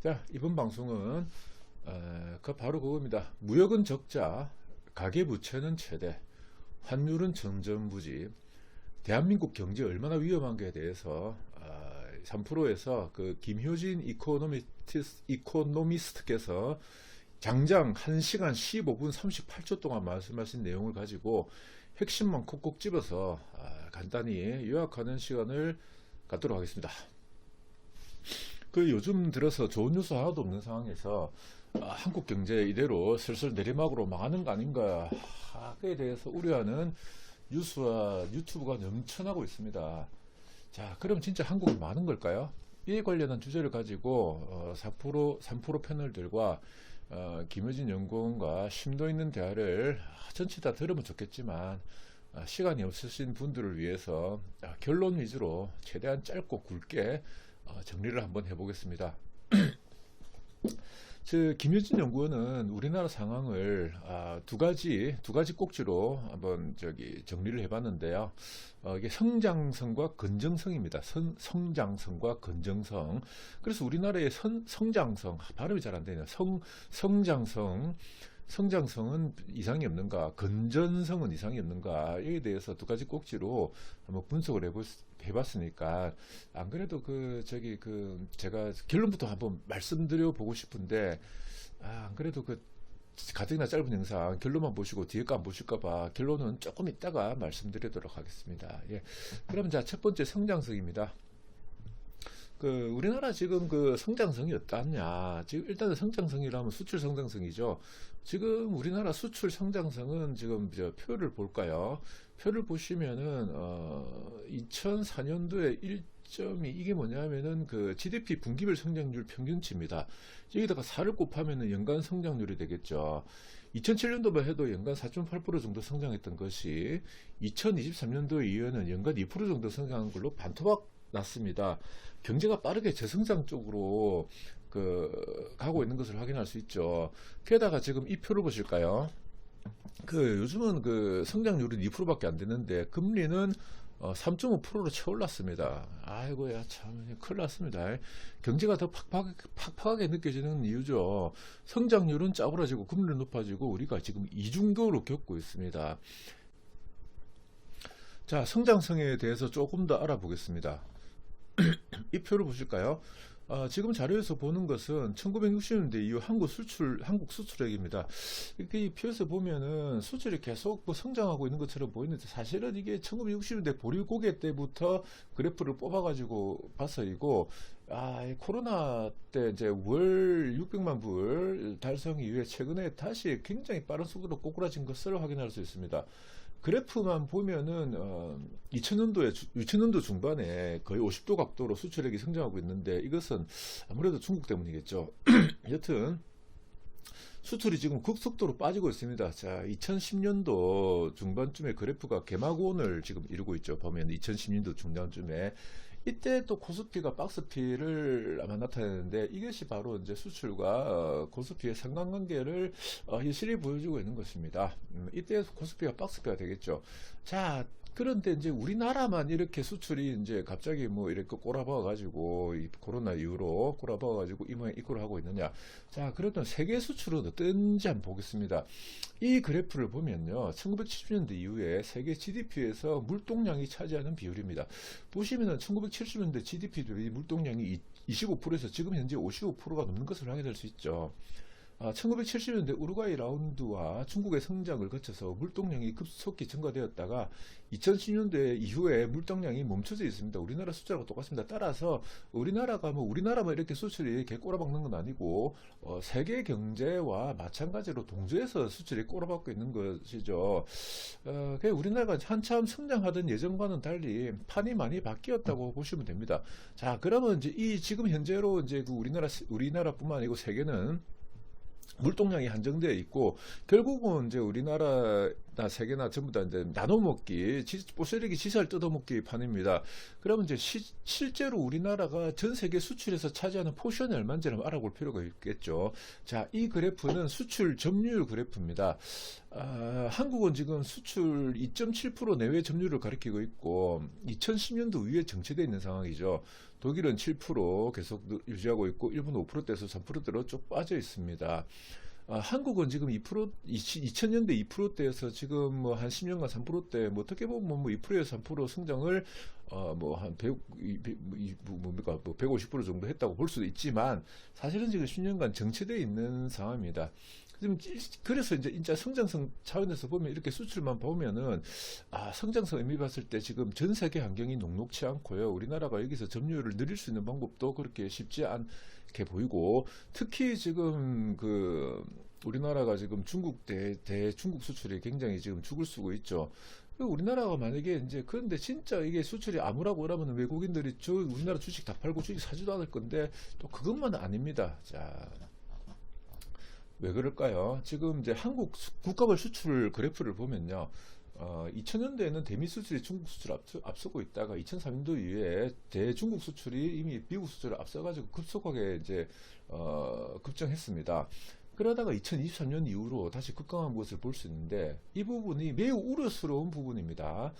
자, 이번 방송은 바로 그겁니다. 무역은 적자, 가계부채는 최대, 환율은 점점부지. 대한민국 경제 얼마나 위험한가에 대해서 3프로에서 그 김효진 이코노미스트께서 장장 1시간 15분 38초 동안 말씀하신 내용을 가지고 핵심만 콕콕 집어서 간단히 요약하는 시간을 갖도록 하겠습니다. 그 요즘 들어서 좋은 뉴스 하나도 없는 상황에서 한국 경제 이대로 슬슬 내리막으로 망하는 거 아닌가, 그에 대해서 우려하는 뉴스와 유튜브가 넘쳐나고 있습니다. 자, 그럼 진짜 한국이 많은 걸까요? 이에 관련한 주제를 가지고 3프로 패널들과 김효진 연구원과 심도 있는 대화를 전체 다 들으면 좋겠지만 시간이 없으신 분들을 위해서 결론 위주로 최대한 짧고 굵게 정리를 한번 해보겠습니다. 김효진 연구원은 우리나라 상황을 두 가지 꼭지로 한번 정리를 해봤는데요. 이게 성장성과 건정성입니다. 성장성과 건정성. 그래서 우리나라의 성장성, 발음이 잘 안 되네요. 성장성은 이상이 없는가, 건전성은 이상이 없는가, 여기에 대해서 두 가지 꼭지로 한번 분석을 해봤으니까, 안 그래도 제가 결론부터 한번 말씀드려 보고 싶은데, 안 그래도 가뜩이나 짧은 영상 결론만 보시고 뒤에 거 안 보실까봐 결론은 조금 이따가 말씀드리도록 하겠습니다. 예. 그럼 자, 첫 번째 성장성입니다. 우리나라 지금 성장성이 어떠냐. 지금 일단은 성장성이라면 수출 성장성이죠. 지금 우리나라 수출 성장성은 지금 표를 볼까요? 표를 보시면은, 2004년도에 1점이 이게 뭐냐면은 GDP 분기별 성장률 평균치입니다. 여기다가 4를 곱하면은 연간 성장률이 되겠죠. 2007년도만 해도 연간 4.8% 정도 성장했던 것이 2023년도 이후에는 연간 2% 정도 성장한 걸로 반토막 났습니다. 경제가 빠르게 저성장 쪽으로 가고 있는 것을 확인할 수 있죠. 게다가 지금 이 표를 보실까요? 요즘은 성장률이 2%밖에 안 되는데 금리는 3.5%로 채 올랐습니다. 아이고야, 참 큰일 났습니다. 경제가 더 팍팍하게 느껴지는 이유죠. 성장률은 짜부라지고 금리는 높아지고 우리가 지금 이중도를 겪고 있습니다. 자, 성장성에 대해서 조금 더 알아보겠습니다. 이 표를 보실까요? 지금 자료에서 보는 것은 1960년대 이후 한국 수출액입니다. 이렇게 이 표에서 보면은 수출이 계속 성장하고 있는 것처럼 보이는데, 사실은 이게 1960년대 보릿고개 때부터 그래프를 뽑아가지고 봐서이고, 코로나 때 이제 월 600만 불 달성 이후에 최근에 다시 굉장히 빠른 속도로 꼬꾸라진 것을 확인할 수 있습니다. 그래프만 보면은 2000년도 중반에 거의 50도 각도로 수출액이 성장하고 있는데, 이것은 아무래도 중국 때문이겠죠. 여튼 수출이 지금 급속도로 빠지고 있습니다. 자, 2010년도 중반쯤에 그래프가 개막원을 지금 이루고 있죠. 보면 2010년도 중반쯤에 이때 또 코스피가 박스피를 아마 나타내는데, 이것이 바로 이제 수출과 코스피의 상관관계를 현실히 보여주고 있는 것입니다. 이때 코스피가 박스피가 되겠죠. 자, 그런데 이제 우리나라만 이렇게 수출이 이제 갑자기 이렇게 꼬라박아가지고, 이 코로나 이후로 꼬라박아가지고 이 모양 이 꼴을 하고 있느냐. 자, 그러면 세계 수출은 어떤지 한번 보겠습니다. 이 그래프를 보면요, 1970년대 이후에 세계 GDP에서 물동량이 차지하는 비율입니다. 보시면은 1970년대 GDP 대비 물동량이 25%에서 지금 현재 55%가 넘는 것을 확인할 수 있죠. 1970년대 우루과이 라운드와 중국의 성장을 거쳐서 물동량이 급속히 증가되었다가 2010년대 이후에 물동량이 멈춰져 있습니다. 우리나라 숫자하고 똑같습니다. 따라서 우리나라만 이렇게 수출이 이렇게 꼬라박는 건 아니고, 세계 경제와 마찬가지로 동조해서 수출이 꼬라박고 있는 것이죠. 우리나라가 한참 성장하던 예전과는 달리 판이 많이 바뀌었다고 보시면 됩니다. 자, 그러면 이제 지금 현재로 이제 우리나라뿐만 아니고 세계는 물동량이 한정되어 있고, 결국은 이제 우리나라 세 개나 전부 다 이제 나눠 먹기, 보스레기 지살 뜯어먹기 판입니다. 그러면 이제 실제로 우리나라가 전 세계 수출에서 차지하는 포션이 얼마인지를 알아볼 필요가 있겠죠. 자, 이 그래프는 수출 점유율 그래프입니다. 한국은 지금 수출 2.7% 내외 점유율을 가리키고 있고 2010년도 위에 정체되어 있는 상황이죠. 독일은 7% 계속 유지하고 있고 일본은 5%대에서 3%대로 쭉 빠져 있습니다. 한국은 지금 2000년대 2%대에서 지금 뭐 한 10년간 3%대, 뭐 어떻게 보면 뭐 2%에서 3% 성장을 뭐 한 150% 정도 했다고 볼 수도 있지만 사실은 지금 10년간 정체되어 있는 상황입니다. 그래서 이제 진짜 성장성 차원에서 보면 이렇게 수출만 보면은 성장성 의미 봤을 때 지금 전 세계 환경이 녹록치 않고요. 우리나라가 여기서 점유율을 늘릴 수 있는 방법도 그렇게 쉽지 않게 보이고 특히 지금 우리나라가 지금 중국 중국 수출이 굉장히 지금 죽을 쓰고 있죠. 우리나라가 만약에 이제 그런데 진짜 이게 수출이 아무라고 그러면 외국인들이 우리나라 주식 다 팔고 주식 사지도 않을 건데 또 그것만 아닙니다. 자. 왜 그럴까요? 지금 이제 한국 국가별 수출 그래프를 보면요. 2000년대에는 대미 수출이 중국 수출을 앞서고 있다가 2003년도 이후에 대중국 수출이 이미 미국 수출을 앞서가지고 급속하게 이제 급증했습니다. 그러다가 2023년 이후로 다시 급강한 것을 볼 수 있는데 이 부분이 매우 우려스러운 부분입니다.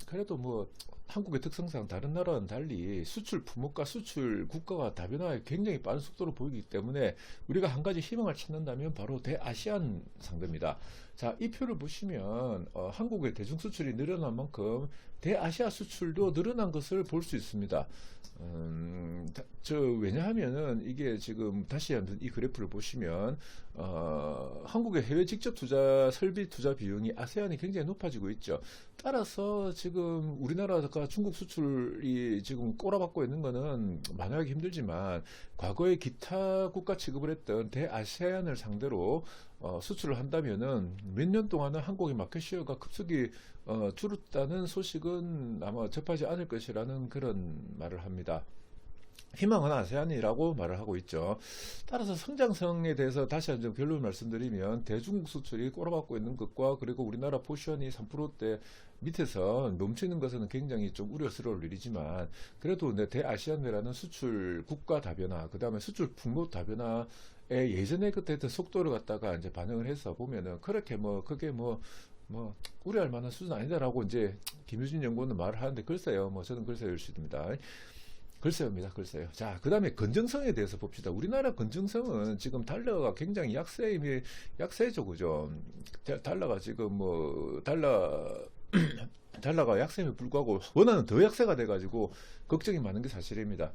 그래도 뭐 한국의 특성상 다른 나라와는 달리 수출 품목과 수출 국가가 다변화에 굉장히 빠른 속도로 보이기 때문에 우리가 한 가지 희망을 찾는다면 바로 대아시안 상대입니다. 자, 이 표를 보시면 한국의 대중 수출이 늘어난 만큼 대아시아 수출도 늘어난 것을 볼 수 있습니다. 왜냐하면은 이게 지금 다시 한번 이 그래프를 보시면 한국의 해외 직접 투자 설비 투자 비용이 아세안이 굉장히 높아지고 있죠. 따라서 지금 우리나라가 중국 수출이 지금 꼬라박고 있는 거는 만회하기 힘들지만 과거에 기타 국가 취급을 했던 대아시안을 상대로 수출을 한다면은 몇 년 동안은 한국의 마켓시어가 급속히 줄었다는 소식은 아마 접하지 않을 것이라는 그런 말을 합니다. 희망은 아세안이라고 말을 하고 있죠. 따라서 성장성에 대해서 다시 한번 결론을 말씀드리면 대중국 수출이 꼬라박고 있는 것과 그리고 우리나라 포션이 3%대 밑에서 멈추는 것은 굉장히 좀 우려스러울 일이지만 그래도 대아시안이라는 수출 국가 다변화, 그 다음에 수출 품목 다변화 예전에 그때 했던 속도를 갖다가 이제 반영을 해서 보면은 그렇게 그게 우려할 만한 수준 아니다라고 이제 김유진 연구원은 말을 하는데 글쎄요, 저는 글쎄요일 수 있습니다. 글쎄요입니다, 글쎄요. 자, 그 다음에 건전성에 대해서 봅시다. 우리나라 건전성은 지금 달러가 굉장히 약세죠, 그죠? 달러가 지금 달러가 약세에 불구하고 원화는 더 약세가 돼가지고 걱정이 많은 게 사실입니다.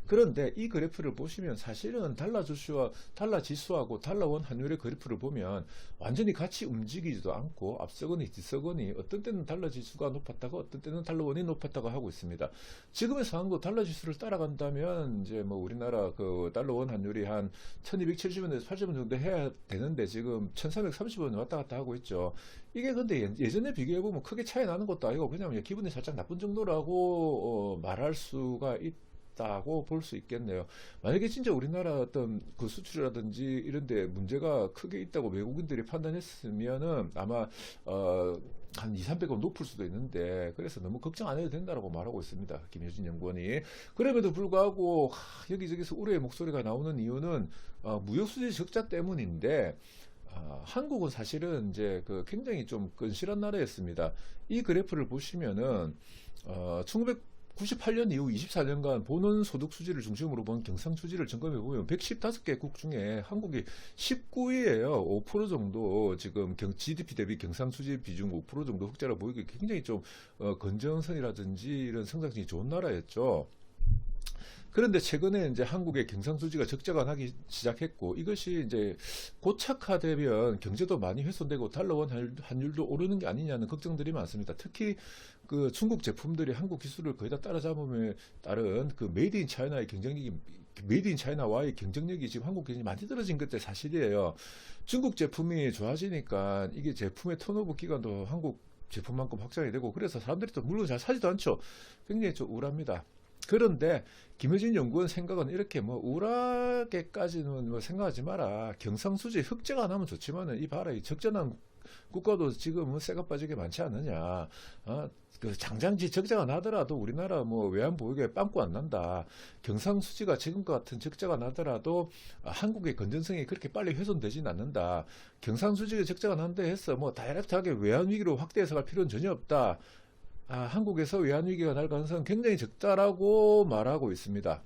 그런데 이 그래프를 보시면 사실은 달러 지수하고 달러원 환율의 그래프를 보면 완전히 같이 움직이지도 않고 앞서거니 뒤서거니 어떤 때는 달러 지수가 높았다가 어떤 때는 달러원이 높았다가 하고 있습니다. 지금의 상황도 달러 지수를 따라간다면 이제 우리나라 달러원 환율이 한 1270원에서 80원 정도 해야 되는데 지금 1330원 왔다 갔다 하고 있죠. 이게 근데 예전에 비교해보면 크게 차이 나는 것도 아니고 그냥 기분이 살짝 나쁜 정도라고 말할 수가 있다고 볼 수 있겠네요. 만약에 진짜 우리나라 어떤 수출이라든지 이런데 문제가 크게 있다고 외국인들이 판단했으면은 아마 한 200~300원 높을 수도 있는데 그래서 너무 걱정 안 해도 된다라고 말하고 있습니다. 김효진 연구원이. 그럼에도 불구하고 여기저기서 우려의 목소리가 나오는 이유는 무역수지 적자 때문인데 한국은 사실은 이제 굉장히 좀 건실한 나라였습니다. 이 그래프를 보시면은 1998년 이후 24년간 본원 소득 수지를 중심으로 본 경상 수지를 점검해 보면 115개국 중에 한국이 19위예요. 5% 정도 지금 GDP 대비 경상 수지 비중 5% 정도 흑자라 보이기 굉장히 좀 건전성이라든지 이런 성장성이 좋은 나라였죠. 그런데 최근에 이제 한국의 경상수지가 적자가 나기 시작했고 이것이 이제 고착화되면 경제도 많이 훼손되고 달러원 환율도 오르는 게 아니냐는 걱정들이 많습니다. 특히 중국 제품들이 한국 기술을 거의 다 따라잡음에 따른 메이드 인 차이나의 메이드 인 차이나와의 경쟁력이 지금 한국 경쟁이 많이 떨어진 것도 사실이에요. 중국 제품이 좋아지니까 이게 제품의 턴오버 기간도 한국 제품만큼 확장이 되고 그래서 사람들이 또 물론 잘 사지도 않죠. 굉장히 좀 우울합니다. 그런데 김효진 연구원 생각은 이렇게 우울하게까지는 생각하지 마라. 경상수지 흑자가 나면 좋지만은 이 봐라, 이 적절한 국가도 지금은 쇠가 빠지게 많지 않느냐. 그 장장지 적자가 나더라도 우리나라 뭐 외환 보유고에 빵꾸 안 난다. 경상수지가 지금과 같은 적자가 나더라도 한국의 건전성이 그렇게 빨리 훼손되지는 않는다. 경상수지가 적자가 난다 해서 뭐 다이렉트하게 외환 위기로 확대 해석할 필요는 전혀 없다. 한국에서 외환 위기가 날 가능성은 굉장히 적다라고 말하고 있습니다.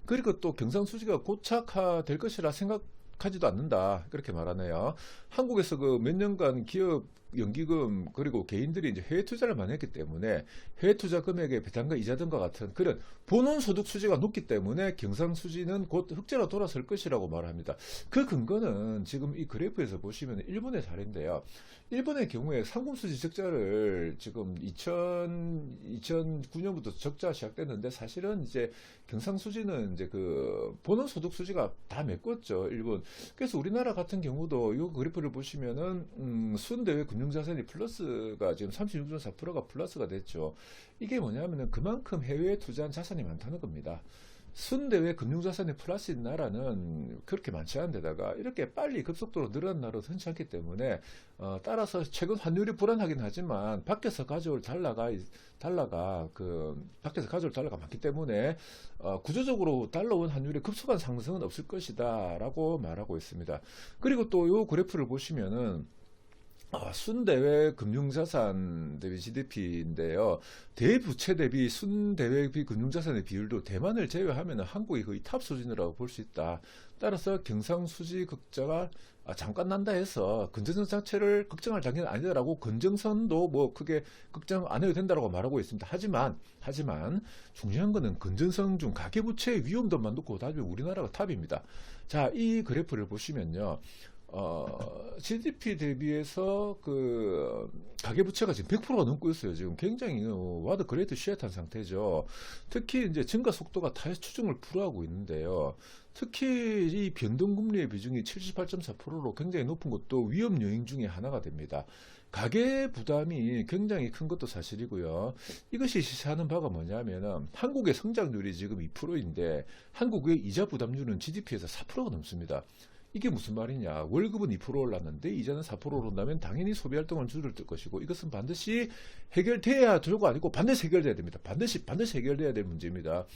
그리고 또 경상수지가 고착화될 것이라 생각하지도 않는다. 그렇게 말하네요. 한국에서 그 몇 년간 기업 연기금 그리고 개인들이 이제 해외 투자를 많이 했기 때문에 해외 투자 금액의 배당과 이자 등과 같은 그런 본원 소득 수지가 높기 때문에 경상수지는 곧 흑자로 돌아설 것이라고 말합니다. 그 근거는 지금 이 그래프에서 보시면 일본의 사례인데요. 일본의 경우에 상금수지 적자를 지금 2009년부터 적자 시작됐는데 사실은 이제 경상수지는 이제 그 본원 소득 수지가 다 메꿨죠, 일본. 그래서 우리나라 같은 경우도 이 그래프를 보시면은 순대외 금융자산이 플러스가 지금 36.4%가 플러스가 됐죠. 이게 뭐냐면은 그만큼 해외에 투자한 자산이 많다는 겁니다. 순대외 금융자산이 플러스인 나라는 그렇게 많지 않은 데다가 이렇게 빨리 급속도로 늘어난 나라도 흔치 않기 때문에 따라서 최근 환율이 불안하긴 하지만 밖에서 가져올 달러가 많기 때문에 구조적으로 달러원 환율의 급속한 상승은 없을 것이다 라고 말하고 있습니다. 그리고 또 이 그래프를 보시면은 순대외 금융자산 대비 GDP인데요. 대부채 대비 순대외 금융자산의 비율도 대만을 제외하면 한국이 거의 탑 수준이라고 볼 수 있다. 따라서 경상수지 극자가 잠깐 난다 해서 건전성 자체를 걱정할 단계는 아니다라고 건전선도 뭐 크게 걱정 안 해도 된다라고 말하고 있습니다. 하지만 중요한 거는 건전성 중 가계부채의 위험도만 놓고 따지면 우리나라가 탑입니다. 자, 이 그래프를 보시면요. GDP 대비해서 그 가계부채가 지금 100%가 넘고 있어요. 지금 굉장히 와드 그레이트 시애탄 상태죠. 특히 이제 증가 속도가 타이어 추정을 불허하고 있는데요. 특히 이 변동금리의 비중이 78.4%로 굉장히 높은 것도 위험 요인 중에 하나가 됩니다. 가계 부담이 굉장히 큰 것도 사실이고요. 이것이 시사하는 바가 뭐냐면은 한국의 성장률이 지금 2%인데 한국의 이자 부담률은 GDP에서 4%가 넘습니다. 이게 무슨 말이냐. 월급은 2% 올랐는데 이자는 4% 오른다면 당연히 소비활동은 줄을 뜰 것이고 이것은 반드시 해결돼야 될거 아니고 반드시 해결돼야 됩니다. 반드시 해결돼야 될 문제입니다.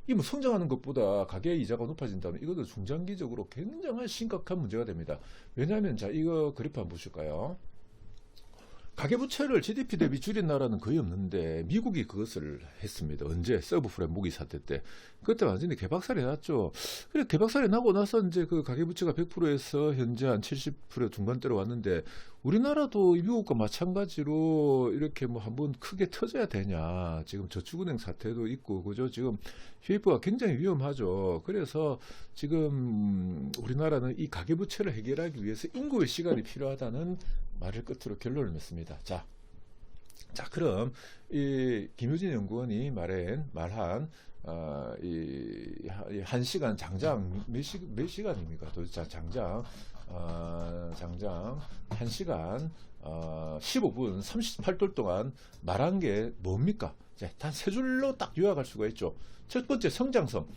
이 뭐 성장하는 것보다 가계 이자가 높아진다면 이것도 중장기적으로 굉장한 심각한 문제가 됩니다. 왜냐하면 자 이거 그래프 한번 보실까요? 가계부채를 GDP 대비 줄인 나라는 거의 없는데 미국이 그것을 했습니다. 언제? 서브프라임 모기 사태 때. 그때 완전히 개박살이 났죠. 그래 개박살이 나고 나서 이제 그 가계부채가 100%에서 현재 한 70% 중반대로 왔는데 우리나라도 미국과 마찬가지로 이렇게 뭐 한번 크게 터져야 되냐. 지금 저축은행 사태도 있고 그죠? 지금 FED가 굉장히 위험하죠. 그래서 지금 우리나라는 이 가계부채를 해결하기 위해서 인고의 시간이 필요하다는 말을 끝으로 결론을 맺습니다. 자, 그럼 이 김효진 연구원이 말한 이 1시간 장장 몇 시간입니까? 도대체 장장 1시간 15분 38돌 동안 말한 게 뭡니까? 단 세 줄로 딱 요약할 수가 있죠. 첫 번째 성장성.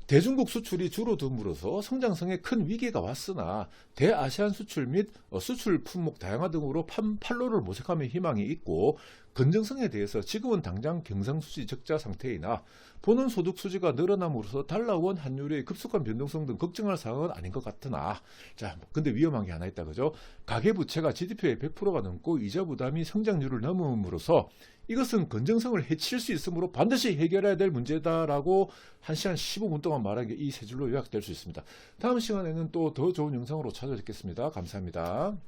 대중국 수출이 줄어듦으로써 성장성에 큰 위기가 왔으나 대아시안 수출 및 수출 품목 다양화 등으로 판로를 모색하며 희망이 있고 건전성에 대해서 지금은 당장 경상수지 적자 상태이나 본원 소득 수지가 늘어남으로써 달러원 환율의 급속한 변동성 등 걱정할 사항은 아닌 것 같으나 자 근데 위험한 게 하나 있다 그죠? 가계부채가 GDP의 100%가 넘고 이자 부담이 성장률을 넘음으로써 이것은 건전성을 해칠 수 있으므로 반드시 해결해야 될 문제다라고 1시간 15분 동안 말한 게 이 세 줄로 요약될 수 있습니다. 다음 시간에는 또 더 좋은 영상으로 찾아뵙겠습니다. 감사합니다.